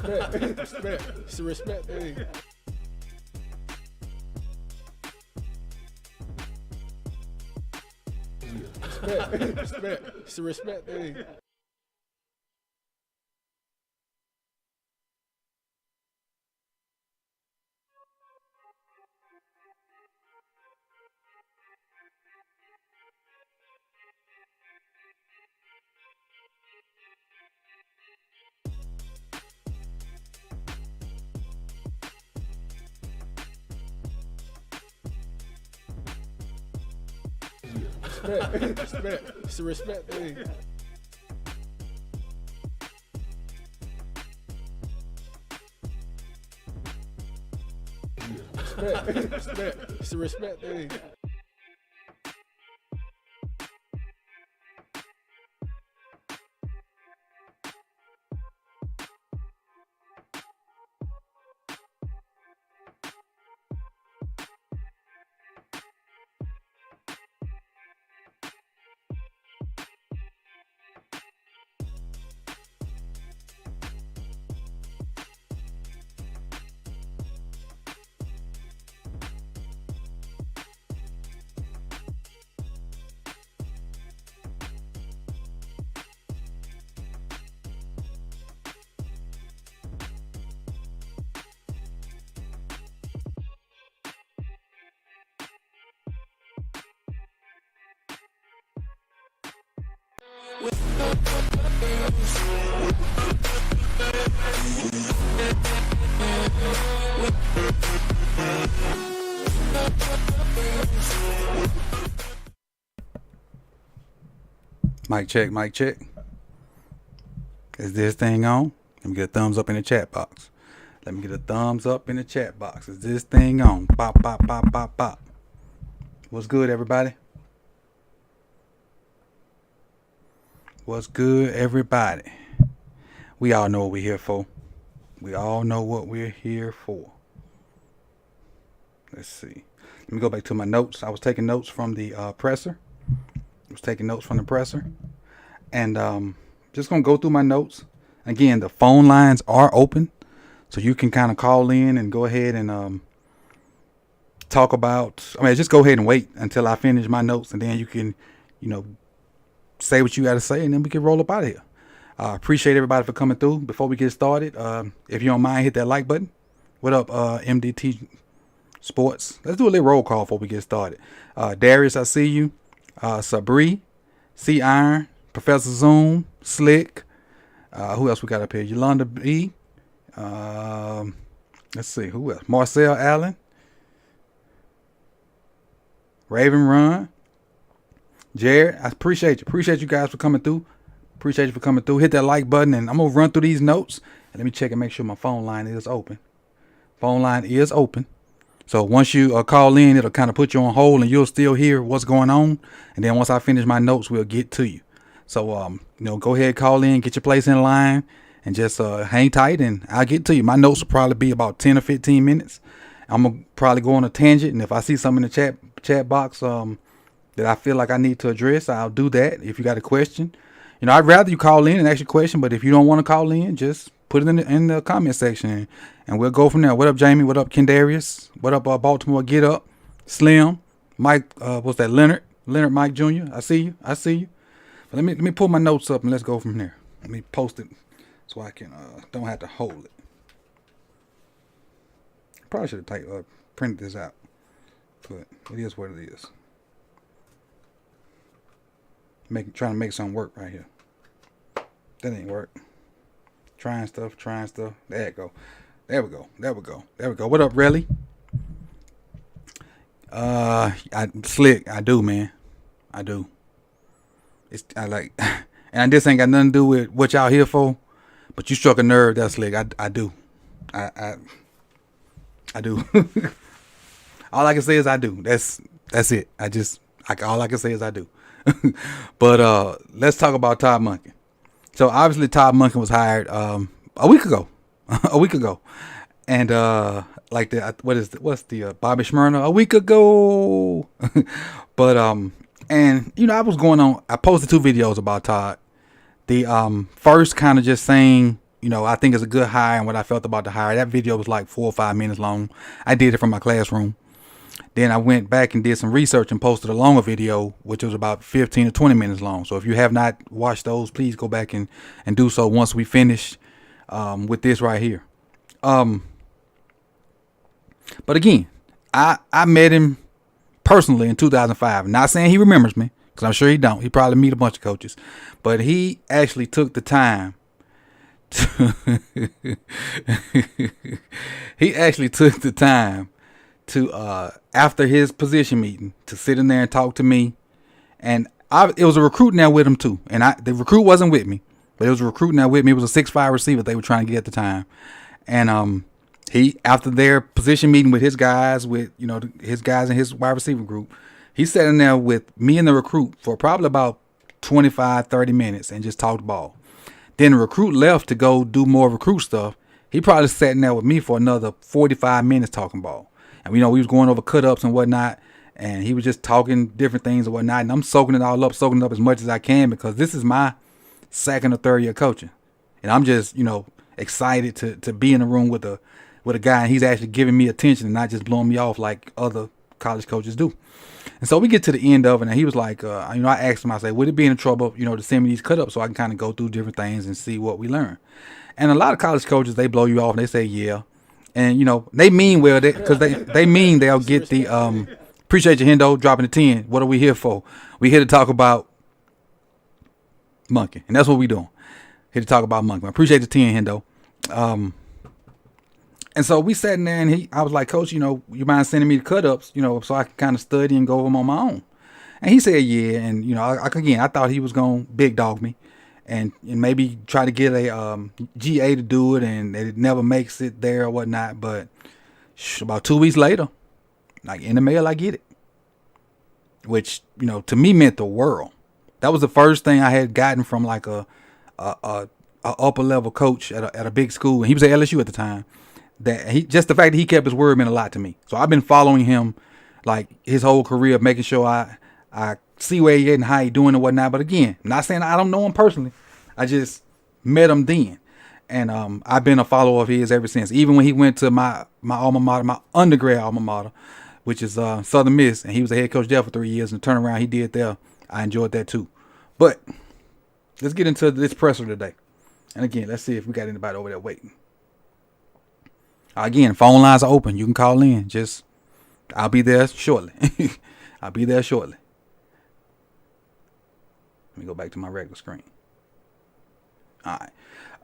Respect. Respect. It's a respect thing. Respect. Respect. It's a respect thing. Respect. Respect. It's a respect thing. Respect. Respect. It's a respect thing. Mic check, mic check. Is this thing on? Let me get a thumbs up in the chat box. Let me get a thumbs up in the chat box. Is this thing on? Pop, pop, pop, pop, pop. What's good, everybody? What's good, everybody? We all know what we're here for. We all know what we're here for. Let's see. Let me go back to my notes. I was taking notes from the presser. And just gonna go through my notes. Again, the phone lines are open, so you can kind of call in and go ahead and talk about. I mean, just go ahead and wait until I finish my notes, and then you can, say what you got to say, and then we can roll up out of here. Appreciate everybody for coming through. Before we get started, if you don't mind, hit that like button. What up, MDT Sports? Let's do a little roll call before we get started. Darius, I see you. Sabri, C Iron, Professor Zoom, Slick. Who else we got up here? Yolanda B. Let's see, who else? Marcel Allen, Raven Run, Jared. I appreciate you. Appreciate you guys for coming through. Appreciate you for coming through. Hit that like button, and I'm gonna run through these notes. And let me check and make sure my phone line is open. Phone line is open. So once you call in, it'll kind of put you on hold, and you'll still hear what's going on. And then once I finish my notes, we'll get to you. So go ahead, call in, get your place in line, and just hang tight, and I'll get to you. My notes will probably be about 10 or 15 minutes. I'm gonna probably go on a tangent, and if I see something in the chat box that I feel like I need to address, I'll do that. If you got a question, I'd rather you call in and ask your question, but if you don't want to call in, just put it in the comment section, and we'll go from there. What up, Jamie? What up, Kendarius? What up, Baltimore? Get up, Slim, Mike. What's that? Leonard Mike Jr. I see you. But let me pull my notes up and let's go from there. Let me post it so I can don't have to hold it. Probably should have printed this out, but it is what it is. Trying to make something work right here. That ain't work. Trying stuff. There it go. There we go. What up, Relly? Slick. I do, man. I do. And this ain't got nothing to do with what y'all here for, but you struck a nerve. That's Slick. I do. I do. All I can say is I do. That's it. All I can say is I do. But let's talk about Todd Monken. So obviously Todd Monken was hired a week ago. And what's the Bobby Shmurda a week ago. But I posted 2 videos about Todd. The first kind of just saying I think it's a good hire and what I felt about the hire. That video was like 4 or 5 minutes long. I did it from my classroom. Then I went back and did some research and posted a longer video, which was about 15 to 20 minutes long. So if you have not watched those, please go back and do so once we finish with this right here. But again, I met him personally in 2005. Not saying he remembers me, because I'm sure he don't. He probably meet a bunch of coaches. But he actually took the time to after his position meeting to sit in there and talk to me. And it was a recruit now with him too. And the recruit wasn't with me, but it was a recruit now with me. It was a 6'5" receiver they were trying to get at the time. And he, after their position meeting with his guys, his guys and his wide receiver group, he sat in there with me and the recruit for probably about 25, 30 minutes and just talked ball. Then the recruit left to go do more recruit stuff. He probably sat in there with me for another 45 minutes talking ball. And we was going over cut-ups and whatnot, and he was just talking different things and whatnot. And I'm soaking it up as much as I can, because this is my second or third year coaching. And I'm just, excited to be in a room with a guy, and he's actually giving me attention and not just blowing me off like other college coaches do. And so we get to the end of it, and he was like, I asked him, I said, would it be in trouble, to send me these cut-ups so I can kind of go through different things and see what we learn? And a lot of college coaches, they blow you off and they say, yeah. And, they mean well, because they mean they'll get the, appreciate you, Hendo, dropping the 10. What are we here for? We here to talk about Monken. And that's what we doing. Here to talk about Monken. I appreciate the 10, Hendo. And so we sat in there, and I was like, Coach, you mind sending me the cut-ups, so I can kind of study and go over them on my own? And he said, yeah. And, I thought he was going to big dog me and maybe try to get a GA to do it, and it never makes it there or whatnot. But about 2 weeks later, like in the mail, I get it, which, to me meant the world. That was the first thing I had gotten from like a upper level coach at a big school. And he was at LSU at the time. Just the fact that he kept his word meant a lot to me. So I've been following him like his whole career, making sure I see where he is and how he doing and whatnot. But again, I'm not saying I don't know him personally. I just met him then. And I've been a follower of his ever since. Even when he went to my alma mater, my undergrad alma mater, which is Southern Miss, and he was a head coach there for 3 years, and the turnaround he did there, I enjoyed that too. But let's get into this presser today. And again, let's see if we got anybody over there waiting. Again, phone lines are open. You can call in. I'll be there shortly. I'll be there shortly. Let me go back to my regular screen. All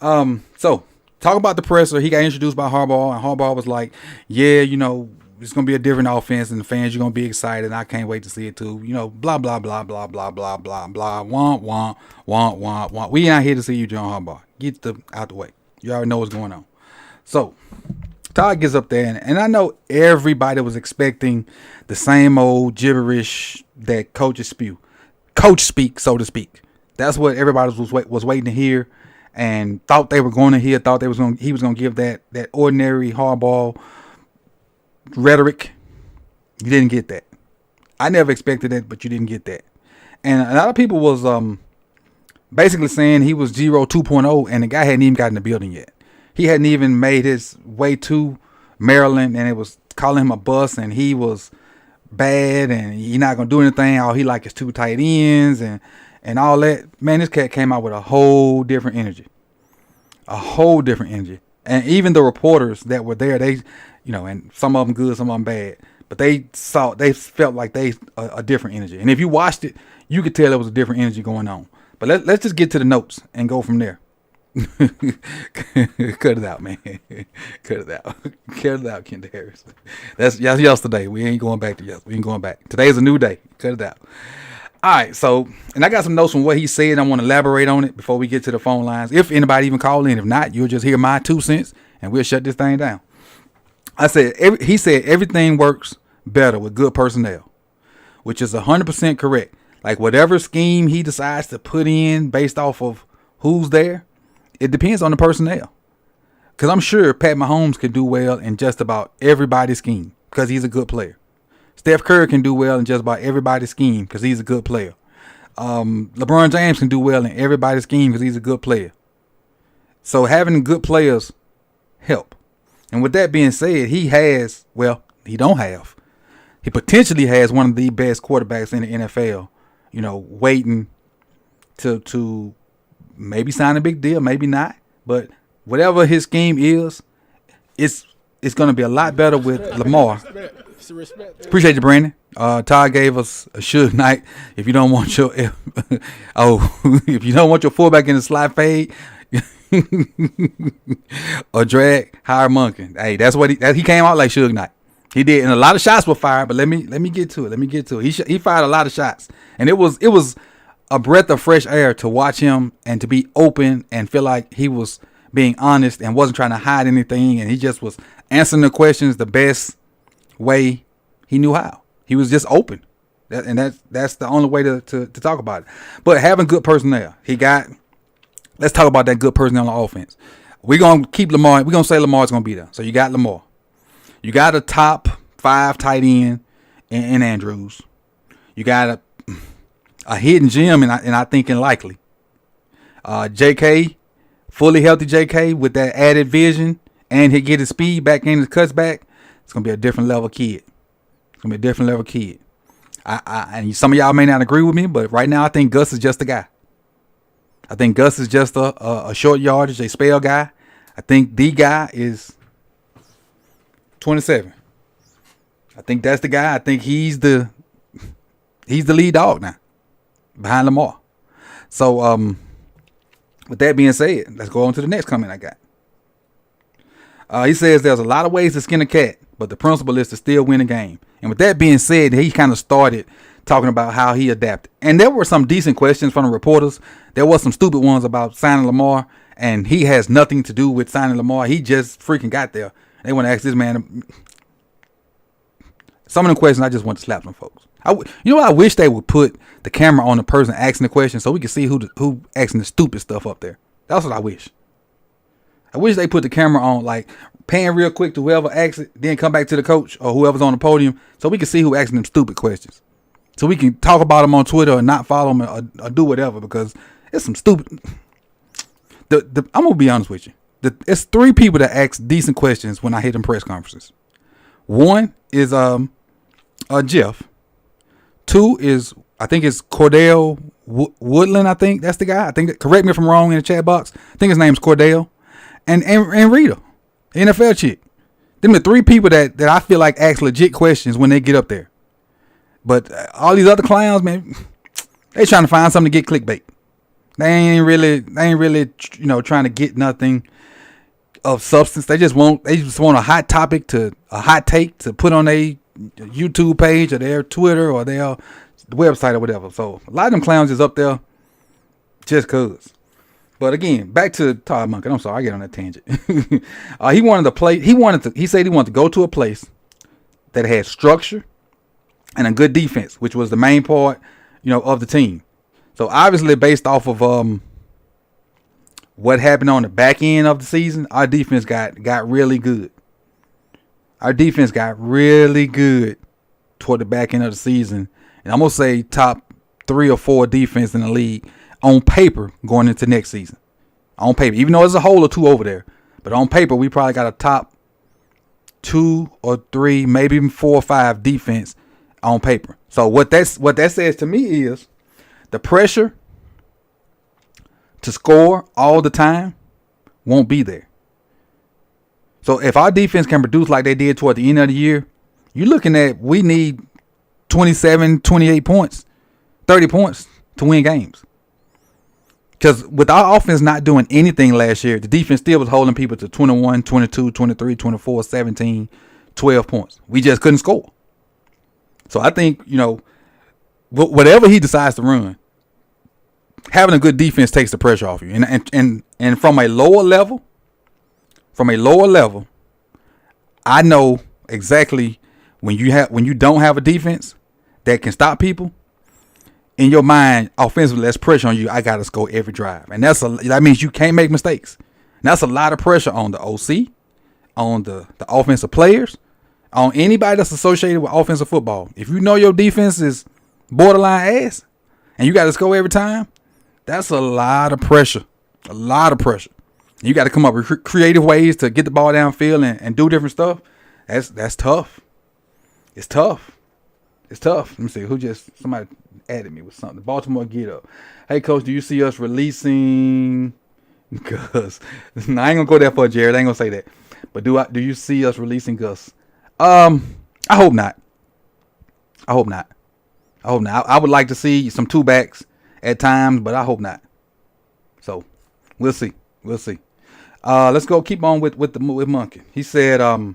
right. So talk about the presser. He got introduced by Harbaugh, and Harbaugh was like, yeah, it's going to be a different offense, and the fans, you're going to be excited, and I can't wait to see it too. Blah, blah, blah, blah, blah, blah, blah, blah, wah, wah, wah, wah, wah. We ain't here to see you, John Harbaugh. Get out the way. You already know what's going on. So Todd gets up there, and I know everybody was expecting the same old gibberish that coaches spew. Coach speak, so to speak. That's what everybody was waiting to hear, and thought they were going to hear. Thought he was going to give that ordinary Harbaugh rhetoric. You didn't get that. I never expected it, but you didn't get that. And a lot of people was basically saying he was 2.0, and the guy hadn't even gotten in the building yet. He hadn't even made his way to Maryland, and it was calling him a bust, and he was bad, and he's not going to do anything. All he like is 2 tight ends and all that. Man, this cat came out with a whole different energy. A whole different energy. And even the reporters that were there, they, and some of them good, some of them bad, but they felt like a different energy. And if you watched it, you could tell there was a different energy going on. But let's just get to the notes and go from there. Cut it out, man. Cut it out. Cut it out, Kendall Harris. That's yesterday. We ain't going back to yesterday. We ain't going back. Today's a new day. Cut it out. All right, so, and I got some notes from what he said. I want to elaborate on it before we get to the phone lines. If anybody even call in. If not, you'll just hear my 2 cents, and we'll shut this thing down. He said everything works better with good personnel, which is 100% correct. Like whatever scheme he decides to put in based off of who's there, it depends on the personnel. Because I'm sure Pat Mahomes can do well in just about everybody's scheme because he's a good player. Steph Curry can do well in just about everybody's scheme because he's a good player. LeBron James can do well in everybody's scheme because he's a good player. So having good players help. And with that being said, he potentially has one of the best quarterbacks in the NFL, waiting to maybe sign a big deal, maybe not. But whatever his scheme is, it's going to be a lot better with Lamar. Appreciate you, Brandon. Todd gave us a Suge Knight. If you don't want your if you don't want your fullback in the slide fade or drag, hire Monken. Hey, that's what he came out like Suge Knight. He did, and a lot of shots were fired. But let me get to it. He fired a lot of shots, and it was a breath of fresh air to watch him and to be open and feel like he was being honest and wasn't trying to hide anything, and he just was answering the questions the best way he knew how. He was just open, and that's the only way to talk about it. But having good personnel, let's talk about that good personnel on offense. We're gonna keep Lamar. We're gonna say Lamar's gonna be there. So you got Lamar. You got a top 5 tight end in Andrews. You got a hidden gem, and I think likely. J.K. fully healthy J.K. with that added vision, and he get his speed back in, his cuts back. It's gonna be a different level kid. And some of y'all may not agree with me, but right now I think Gus is just a guy. I think Gus is just a short yardage, a spell guy. I think the guy is 27. I think that's the guy. I think he's the lead dog now behind Lamar. So with that being said, let's go on to the next comment I got. He says there's a lot of ways to skin a cat, but the principle is to still win a game. And with that being said, he kind of started talking about how he adapted. And there were some decent questions from the reporters. There was some stupid ones about signing Lamar, and he has nothing to do with signing Lamar. He just freaking got there. They want to ask this man. Some of the questions I just want to slap some folks. I wish they would put the camera on the person asking the question so we could see who asking the stupid stuff up there. That's what I wish. I wish they put the camera on, like pan real quick to whoever asks it, then come back to the coach or whoever's on the podium so we can see who asking them stupid questions. So we can talk about them on Twitter or not follow them or do whatever, because it's some stupid. I'm going to be honest with you. It's 3 people that ask decent questions when I hit them press conferences. One is Jeff. 2 is, I think it's Cordell Woodland. I think that's the guy. Correct me if I'm wrong in the chat box. I think his name's Cordell. And Rita, NFL chick. Them the 3 people that I feel like ask legit questions when they get up there. But all these other clowns, man, they trying to find something to get clickbait. They ain't really, trying to get nothing of substance. They just want a hot topic a hot take to put on their YouTube page or their Twitter or their website or whatever. So a lot of them clowns is up there just cause. But again, back to Todd Monken. I'm sorry, I get on that tangent. He said he wanted to go to a place that had structure and a good defense, which was the main part, of the team. So obviously, based off of what happened on the back end of the season, our defense got really good. Our defense got really good toward the back end of the season, and I'm gonna say top 3 or 4 defense in the league on paper going into next season. On paper, even though there's a hole or 2 over there, but on paper we probably got a top 2 or 3, maybe even 4 or 5 defense on paper. So what that says to me is the pressure to score all the time won't be there. So if our defense can produce like they did toward the end of the year, you're looking at we need 27, 28 points, 30 points to win games. Because with our offense not doing anything last year, the defense still was holding people to 21, 22, 23, 24, 17, 12 points. We just couldn't score. So I think, whatever he decides to run, having a good defense takes the pressure off you. And from a lower level, I know exactly when you don't have a defense that can stop people. In your mind, offensively, there's pressure on you. I gotta score every drive, and that means you can't make mistakes. And that's a lot of pressure on the OC, on the offensive players, on anybody that's associated with offensive football. If you know your defense is borderline ass, and you got to score every time, that's a lot of pressure. A lot of pressure. You got to come up with creative ways to get the ball downfield and do different stuff. That's tough. It's tough. It's tough. Let me see. Somebody added me with something. Baltimore get up. Hey, Coach, do you see us releasing Gus? No, I ain't going to go there for Jared. I ain't going to say that. But do you see us releasing Gus? I hope not. I hope not. I would like to see some 2-backs at times, but I hope not. So we'll see. Let's go. Keep on with Monken. He said, the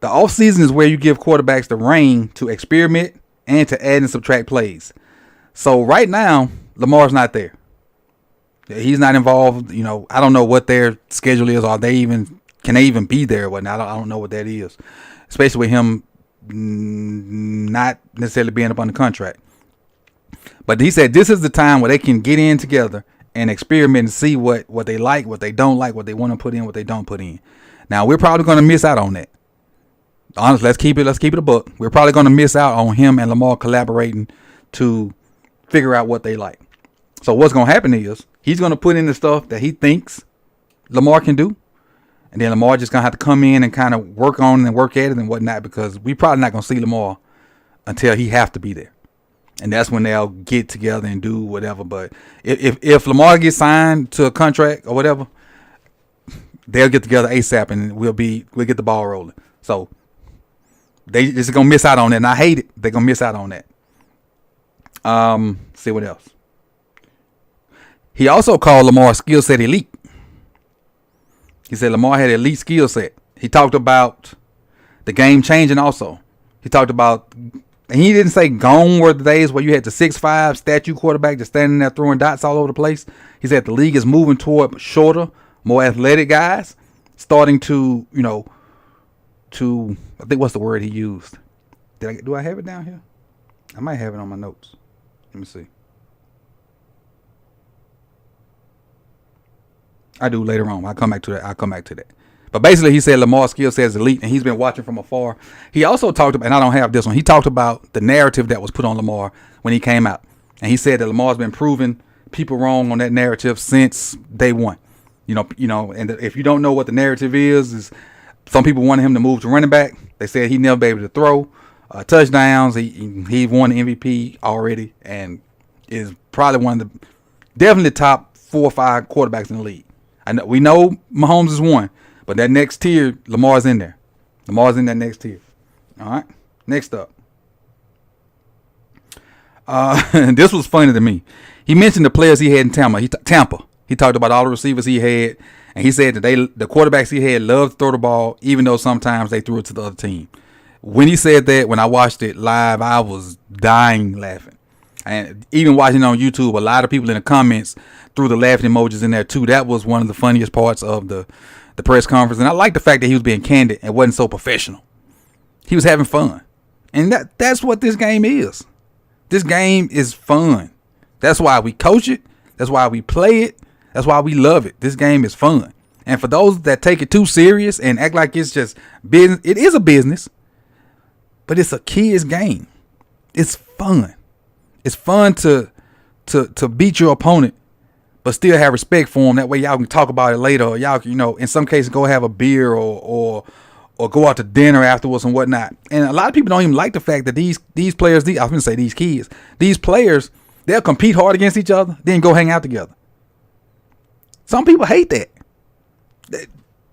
offseason is where you give quarterbacks the reign to experiment and to add and subtract plays. So right now, Lamar's not there. He's not involved. I don't know what their schedule is. Can they even be there or whatnot? I don't know what that is, especially with him not necessarily being up on the contract. But he said this is the time where they can get in together and experiment and see what they like, what they don't like, what they want to put in, what they don't put in. Now, we're probably going to miss out on that. Honestly, let's keep it a buck. We're probably going to miss out on him and Lamar collaborating to figure out what they like. So what's going to happen is he's going to put in the stuff that he thinks Lamar can do. And then Lamar just going to have to come in and kind of work on and work at it and whatnot, because we probably not going to see Lamar until he have to be there. And that's when they'll get together and do whatever. But if Lamar gets signed to a contract or whatever, they'll get together ASAP and we'll get the ball rolling. So they just going to miss out on that. And I hate it. They're going to miss out on that. See what else. He also called Lamar skill set elite. He said Lamar had elite skill set. He talked about the game changing also. He talked about, and he didn't say gone were the days where you had the 6'5" statue quarterback just standing there throwing dots all over the place. He said the league is moving toward shorter, more athletic guys, starting to, I think what's the word he used? Do I have it down here? I might have it on my notes. Let me see. I do later on. I'll come back to that. But basically, he said Lamar's skill set is elite, and he's been watching from afar. He also talked about, and I don't have this one, he talked about the narrative that was put on Lamar when he came out. And he said that Lamar's been proving people wrong on that narrative since day one. And if you don't know what the narrative is some people wanted him to move to running back. They said he'd never be able to throw touchdowns. He won the MVP already and is probably one of the definitely top 4 or 5 quarterbacks in the league. We know Mahomes is one, but that next tier, Lamar's in there. Lamar's in that next tier. All right. Next up. This was funny to me. He mentioned the players he had in Tampa. He talked about all the receivers he had, and he said that the quarterbacks he had loved to throw the ball, even though sometimes they threw it to the other team. When he said that, when I watched it live, I was dying laughing. And even watching it on YouTube, a lot of people in the comments threw the laughing emojis in there too. That was one of the funniest parts of the press conference. And I like the fact that he was being candid and wasn't so professional. He was having fun. And that's what this game is. This game is fun. That's why we coach it. That's why we play it. That's why we love it. This game is fun. And for those that take it too serious and act like it's just business, it is a business, but it's a kid's game. It's fun. It's fun to beat your opponent, but still have respect for him. That way y'all can talk about it later, or y'all can, in some cases go have a beer or go out to dinner afterwards and whatnot. And a lot of people don't even like the fact that these players, I was going to say these kids, these players, they'll compete hard against each other, then go hang out together. Some people hate that.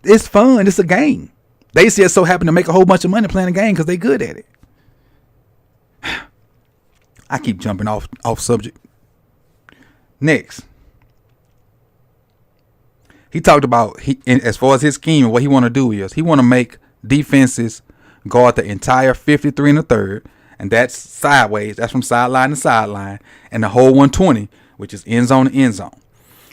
It's fun. It's a game. They just so happen to make a whole bunch of money playing a game because they're good at it. I keep jumping off subject. Next, he talked about as far as his scheme and what he want to do is he want to make defenses guard the entire 53 1/3, and that's sideways. That's from sideline to sideline, and the whole 120, which is end zone to end zone.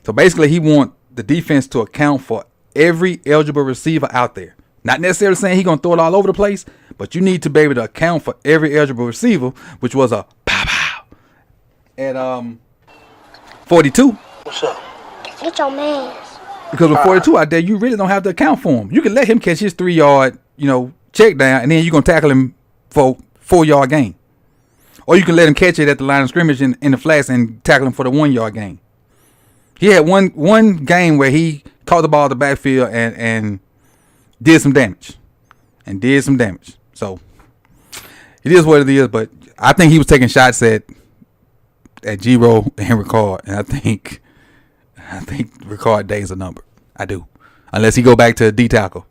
So basically, he want the defense to account for every eligible receiver out there. Not necessarily saying he's going to throw it all over the place, but you need to be able to account for every eligible receiver, which was a pow at 42. What's up? It's your man. Because with 42 out there, you really don't have to account for him. You can let him catch his 3-yard, check down, and then you're going to tackle him for 4-yard gain. Or you can let him catch it at the line of scrimmage in the flats and tackle him for the 1-yard gain. He had one game where he caught the ball at the backfield and did some damage. So it is what it is. But I think he was taking shots at G-Roll and Ricard, and I think Ricard days are numbered. I do, unless he go back to D tackle.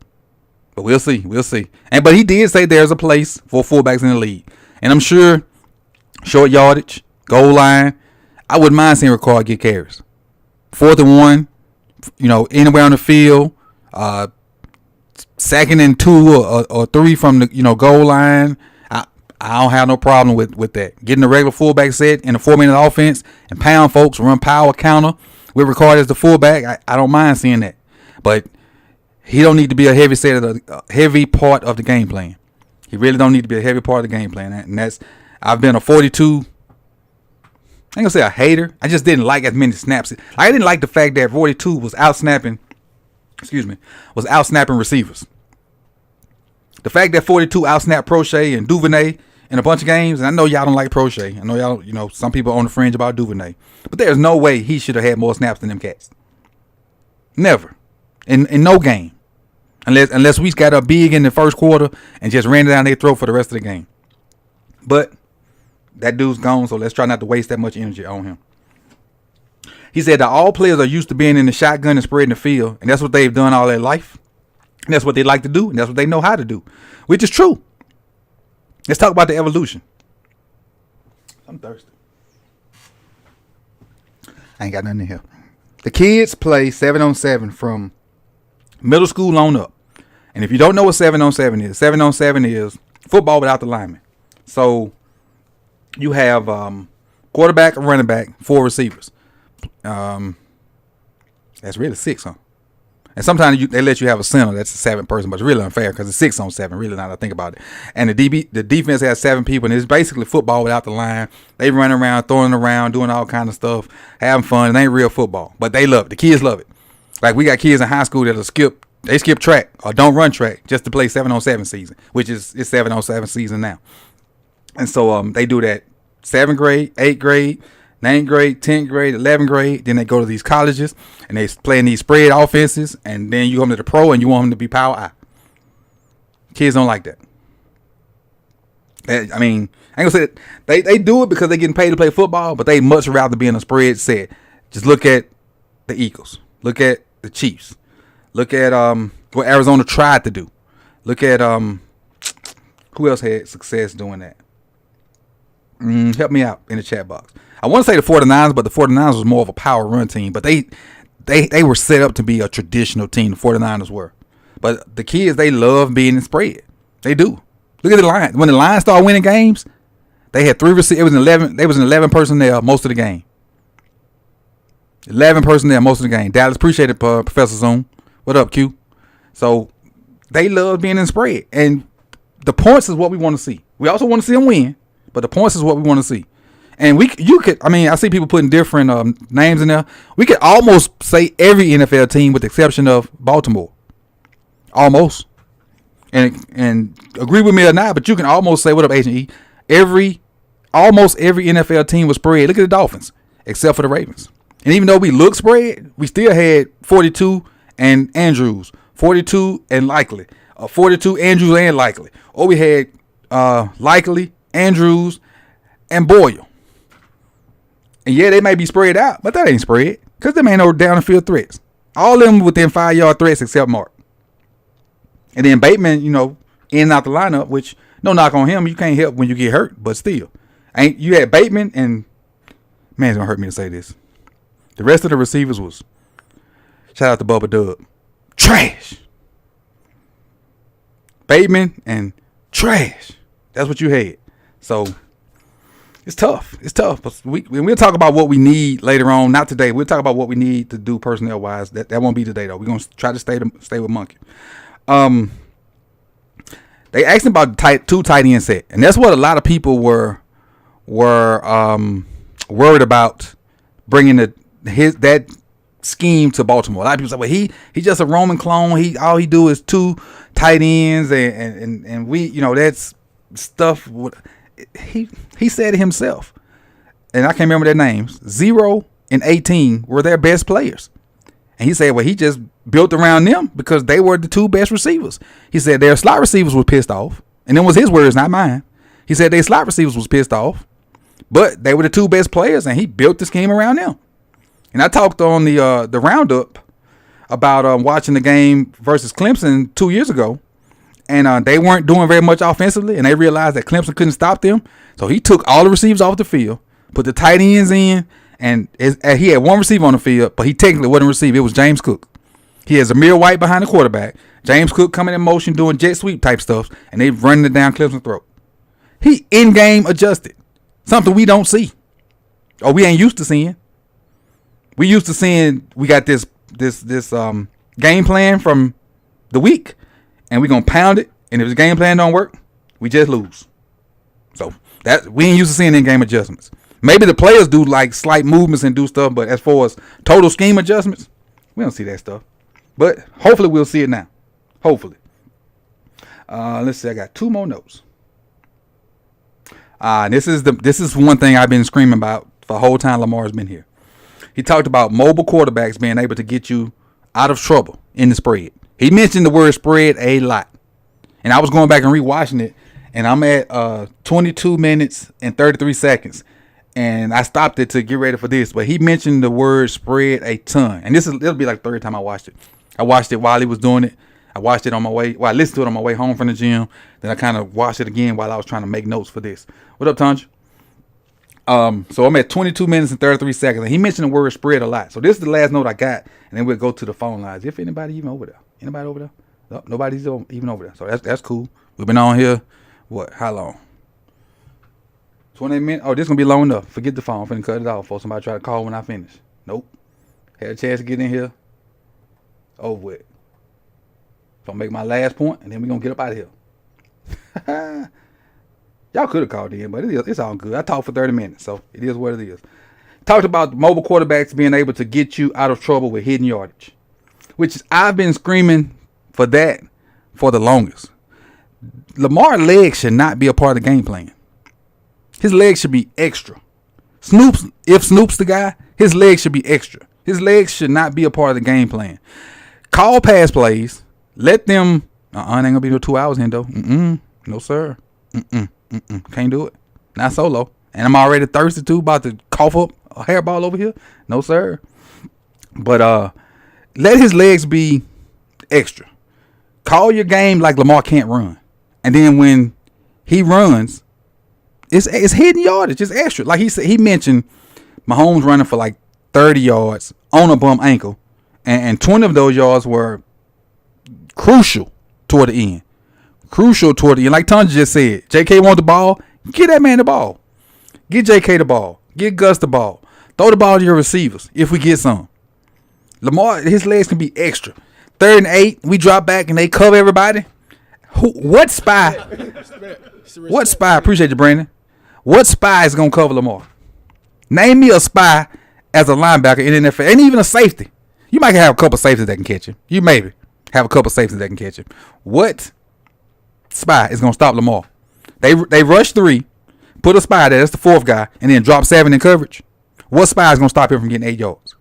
But we'll see. But he did say there's a place for fullbacks in the league, and I'm sure short yardage, goal line, I wouldn't mind seeing Ricard get carries. 4th and 1, anywhere on the field, 2nd and 2 or 3 from the goal line. I don't have no problem with that. Getting the regular fullback set in a 4-minute offense and pound folks, run power counter with Ricard as the fullback. I don't mind seeing that, but he don't need to be a heavy part of the game plan. He really don't need to be a heavy part of the game plan, and that's I've been a 42. I ain't gonna say a hater. I just didn't like as many snaps. I didn't like the fact that 42 was out snapping receivers. The fact that 42 out snapped Prochet and Duvernay in a bunch of games, and I know y'all don't like Prochet. I know y'all, some people are on the fringe about Duvernay, but there's no way he should have had more snaps than them cats. Never, in no game, unless we got up big in the first quarter and just ran it down their throat for the rest of the game. But that dude's gone, so let's try not to waste that much energy on him. He said that all players are used to being in the shotgun and spreading the field, and that's what they've done all their life. And that's what they like to do, and that's what they know how to do, which is true. Let's talk about the evolution. I'm thirsty. I ain't got nothing in here. The kids play 7-on-7 from middle school on up. And if you don't know what 7-on-7 is, 7-on-7 is football without the lineman. So you have quarterback, a running back, 4 receivers. That's really 6, huh? And sometimes they let you have a center. That's a 7 person, but it's really unfair because it's 6-on-7. Really, now that I think about it. And the defense has 7 people, and it's basically football without the line. They run around, throwing around, doing all kind of stuff, having fun. It ain't real football, but they love it. The kids love it. Like we got kids in high school that'll skip track or don't run track just to play 7-on-7 season, which is 7-on-7 season now. And so they do that 7th grade, 8th grade, 9th grade, 10th grade, 11th grade. Then they go to these colleges and they play in these spread offenses. And then you come to the pro and you want them to be power I. Kids don't like that. I mean, I ain't gonna say they do it because they're getting paid to play football, but they much rather be in a spread set. Just look at the Eagles. Look at the Chiefs. Look at what Arizona tried to do. Look at who else had success doing that? Help me out in the chat box. I want to say the 49ers, but the 49ers was more of a power run team. But they were set up to be a traditional team. The 49ers were. But the kids, they love being in spread. They do. Look at the Lions. When the Lions started winning games, they had 3 receivers. It was 11. They was an 11 personnel most of the game. 11 personnel most of the game. Dallas, appreciate it, Professor Zoom. What up, Q? So they love being in spread, and the points is what we want to see. We also want to see them win, but the points is what we want to see. And I see people putting different names in there. We could almost say every NFL team with the exception of Baltimore. Almost. And agree with me or not, but you can almost say, what up, Agent E? Almost every NFL team was spread. Look at the Dolphins, except for the Ravens. And even though we look spread, we still had 42 and Andrews, 42 and Likely, 42 Andrews and Likely. Or we had Likely, Andrews, and Boyle. And yeah, they may be spread out, but that ain't spread because them ain't no down the field threats. All of them within 5-yard threats except Mark. And then Bateman, in and out the lineup, which no knock on him. You can't help when you get hurt, but still. You had Bateman and, man, it's going to hurt me to say this. The rest of the receivers was, shout out to Bubba Dub, trash. Bateman and trash. That's what you had. So it's tough. But we'll talk about what we need later on. Not today. We'll talk about what we need to do personnel wise. That won't be today though. We're gonna try to stay with Monken. They asked him about the 2 tight end set, and that's what a lot of people were worried about bringing that scheme to Baltimore. A lot of people say, well, he's just a Roman clone. All he do is 2 tight ends, and we, that's stuff. He said it himself, and I can't remember their names. 0 and 18 were their best players. And he said, well, he just built around them because they were the two best receivers. He said their slot receivers were pissed off. And them was his words, not mine. He said their slot receivers was pissed off. But they were the two best players, and he built the scheme around them. And I talked on the roundup about watching the game versus Clemson 2 years ago. And they weren't doing very much offensively, and they realized that Clemson couldn't stop them. So he took all the receivers off the field, put the tight ends in, and he had one receiver on the field, but he technically wasn't a receiver. It was James Cook. He has Zamir White behind the quarterback. James Cook coming in motion doing jet sweep type stuff, and they running it down Clemson's throat. He in-game adjusted. Something we don't see. Or we ain't used to seeing. We used to seeing we got this game plan from the week, and we're going to pound it, and if the game plan don't work, we just lose. So that we ain't used to seeing in-game adjustments. Maybe the players do like slight movements and do stuff, but as far as total scheme adjustments, we don't see that stuff. But hopefully we'll see it now. Hopefully. Let's see. I got 2 more notes. This is one thing I've been screaming about for the whole time Lamar's been here. He talked about mobile quarterbacks being able to get you out of trouble in the spread. He mentioned the word spread a lot. And I was going back and rewatching it, and I'm at 22 minutes and 33 seconds. And I stopped it to get ready for this, but he mentioned the word spread a ton. And it'll be like the third time I watched it. I watched it while he was doing it. I watched it on my way. Well, I listened to it on my way home from the gym. Then I kind of watched it again while I was trying to make notes for this. What up, Tanja? So I'm at 22 minutes and 33 seconds. And he mentioned the word spread a lot. So this is the last note I got. And then we'll go to the phone lines. If anybody even over there. Anybody over there? No, nobody's even over there. So that's cool. We've been on here. What? How long? 20 minutes. Oh, this is going to be long enough. Forget the phone. I'm finna cut it off before somebody try to call when I finish. Nope. Had a chance to get in here. Over with. So I'll make my last point, and then we're going to get up out of here. Y'all could have called in, but it's all good. I talked for 30 minutes, so it is what it is. Talked about mobile quarterbacks being able to get you out of trouble with hidden yardage, which I've been screaming for that for the longest. Lamar's legs should not be a part of the game plan. His legs should be extra. If Snoop's the guy, his legs should be extra. His legs should not be a part of the game plan. Call pass plays. Let them. Ain't gonna be no 2 hours in though. No sir. Can't do it. Not solo. And I'm already thirsty too. About to cough up a hairball over here. No sir. But let his legs be extra. Call your game like Lamar can't run, and then when he runs, it's hidden yardage. It's extra. Like he said, he mentioned Mahomes running for like 30 yards on a bum ankle, and 20 of those yards were crucial toward the end. Crucial toward the end. Like Tanja just said, JK want the ball. Get that man the ball. Get JK the ball. Get Gus the ball. Throw the ball to your receivers if we get some. Lamar, his legs can be extra. 3rd and 8, we drop back and they cover everybody. What spy? What spy? Appreciate you, Brandon. What spy is going to cover Lamar? Name me a spy as a linebacker in the NFL. Ain't even a safety. You might have a couple safeties that can catch him. You maybe have a couple safeties that can catch him. What spy is going to stop Lamar? They rush 3, put a spy there, that's the 4th guy, and then drop 7 in coverage. What spy is going to stop him from getting 8 yards?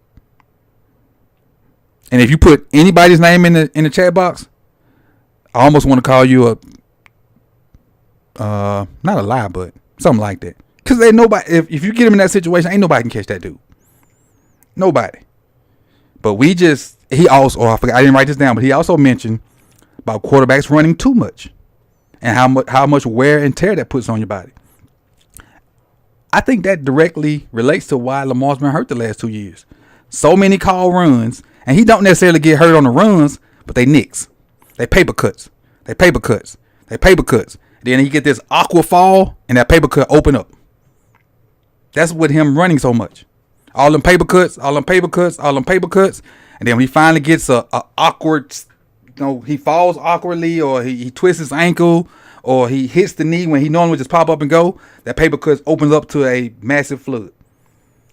And if you put anybody's name in the chat box, I almost want to call you not a lie, but something like that. Because ain't nobody. If you get him in that situation, ain't nobody can catch that dude. Nobody. But he also. Oh, I forgot. I didn't write this down, but he also mentioned about quarterbacks running too much, and how much wear and tear that puts on your body. I think that directly relates to why Lamar's been hurt the last 2 years. So many call runs. And he don't necessarily get hurt on the runs, but they nicks. They paper cuts. Then he get this awkward fall, and that paper cut open up. That's with him running so much. All them paper cuts. And then when he finally gets a awkward, he falls awkwardly, or he twists his ankle, or he hits the knee when he normally would just pop up and go, that paper cut opens up to a massive flood.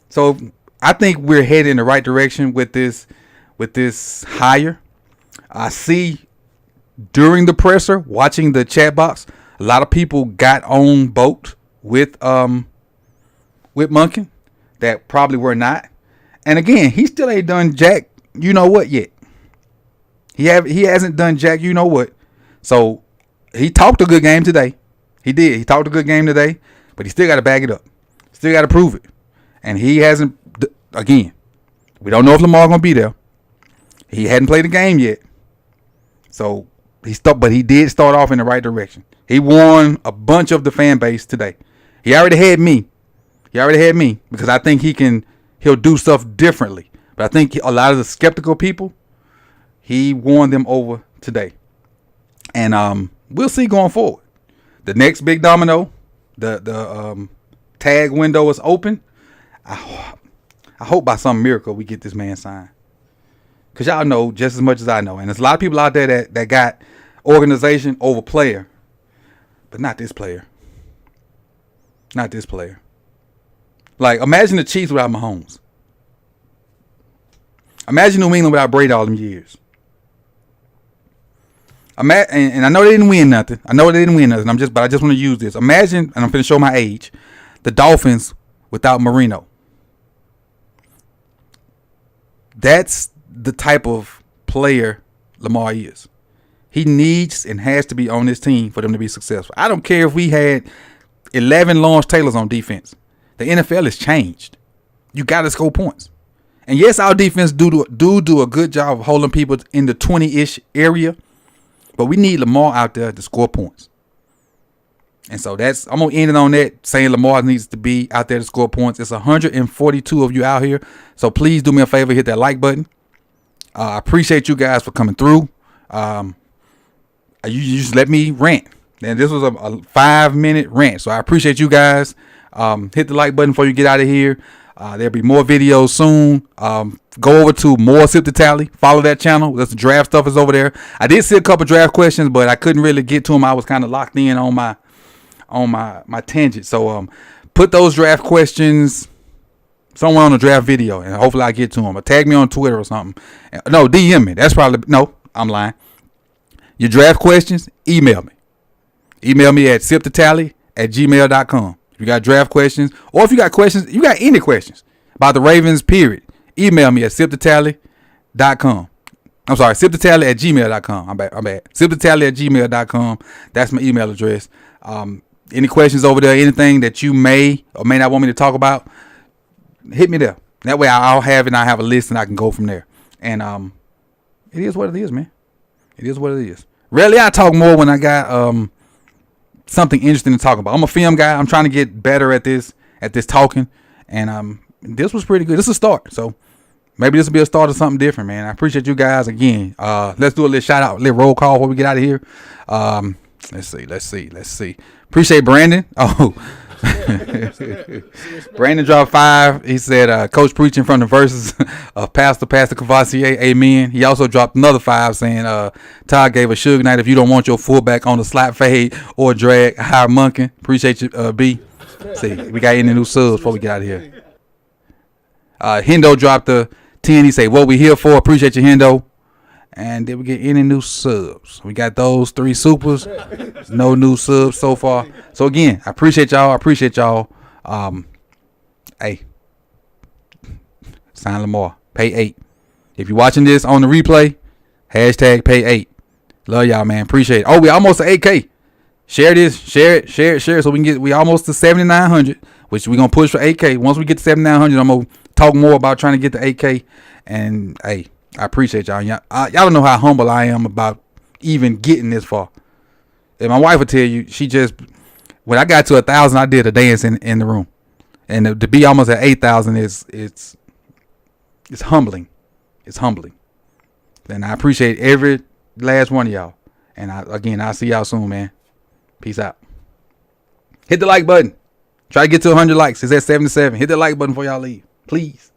So I think we're headed in the right direction with this hire. I see during the presser, watching the chat box, a lot of people got on boat with Monken that probably were not. And again, he still ain't done jack you know what yet. He hasn't done jack you know what. So he talked a good game today. He did. He talked a good game today, but he still got to back it up. Still got to prove it. And he hasn't. Again, we don't know if Lamar gonna be there. He hadn't played the game yet. So but he did start off in the right direction. He won a bunch of the fan base today. He already had me. Because I think he'll do stuff differently. But I think a lot of the skeptical people, he won them over today. And we'll see going forward. The next big domino, the tag window is open. I hope by some miracle we get this man signed. Because y'all know just as much as I know. And there's a lot of people out there that got organization over player. But not this player. Not this player. Like, imagine the Chiefs without Mahomes. Imagine New England without Brady all them years. And I know they didn't win nothing. But I just want to use this. Imagine, and I'm going to show my age, the Dolphins without Marino. That's the type of player Lamar is. He needs and has to be on this team for them to be successful. I don't care if we had 11 Lawrence Taylors on defense. The NFL has changed. You got to score points. And yes, our defense do a good job of holding people in the 20-ish area. But we need Lamar out there to score points. And so I'm going to end it on that, saying Lamar needs to be out there to score points. It's 142 of you out here. So please do me a favor, hit that like button. I appreciate you guys for coming through. You just let me rant. And this was a 5-minute rant. So I appreciate you guys. Hit the like button before you get out of here. There'll be more videos soon. Go over to More Sip the Tally. Follow that channel. That's the draft stuff is over there. I did see a couple draft questions, but I couldn't really get to them. I was kind of locked in on my tangent. So put those draft questions somewhere on the draft video, and hopefully I get to them. Or tag me on Twitter or something. No, DM me. No, I'm lying. Your draft questions, email me. Email me at sipthetally@gmail.com. If you got draft questions, or if you got questions, you got any questions about the Ravens, period, email me at sipthetally.com. I'm sorry, sipthetally@gmail.com. I'm bad. Sipthetally@gmail.com. That's my email address. Any questions over there, anything that you may or may not want me to talk about, hit me there. That way I'll have it and I have a list and I can go from there. And it is what it is, man. It is what it is. Rarely I talk more when I got something interesting to talk about. I'm a film guy. I'm trying to get better at this talking. And this was pretty good. This is a start. So maybe this will be a start of something different, man. I appreciate you guys again. Let's do a little shout out, a little roll call before we get out of here. Let's see. Appreciate Brandon. Oh, Brandon dropped 5. He said, Coach preaching from the verses of Pastor Cavassier. Amen. He also dropped another 5 saying, Todd gave a Suge Knight. If you don't want your fullback on the slap fade or drag, hire Monken. Appreciate you, B. See, we got any new subs before we get out of here. Hendo dropped the 10. He said, what we here for? Appreciate you, Hendo. And did we get any new subs? We got those 3 supers. No new subs so far. So again, I appreciate y'all. Hey, sign Lamar. Pay 8. If you're watching this on the replay, hashtag pay 8. Love y'all, man. Appreciate it. Oh, we almost to 8K. Share this. Share it. So we almost to 7,900, which we're gonna push for 8K. Once we get to 7,900, I'm gonna talk more about trying to get to 8K. And hey, I appreciate y'all. Y'all don't know how humble I am about even getting this far. And my wife will tell you, when I got to 1,000, I did a dance in the room. And to be almost at 8,000 it's humbling. It's humbling. And I appreciate every last one of y'all. And I'll see y'all soon, man. Peace out. Hit the like button. Try to get to 100 likes. It's at 77. Hit the like button before y'all leave. Please.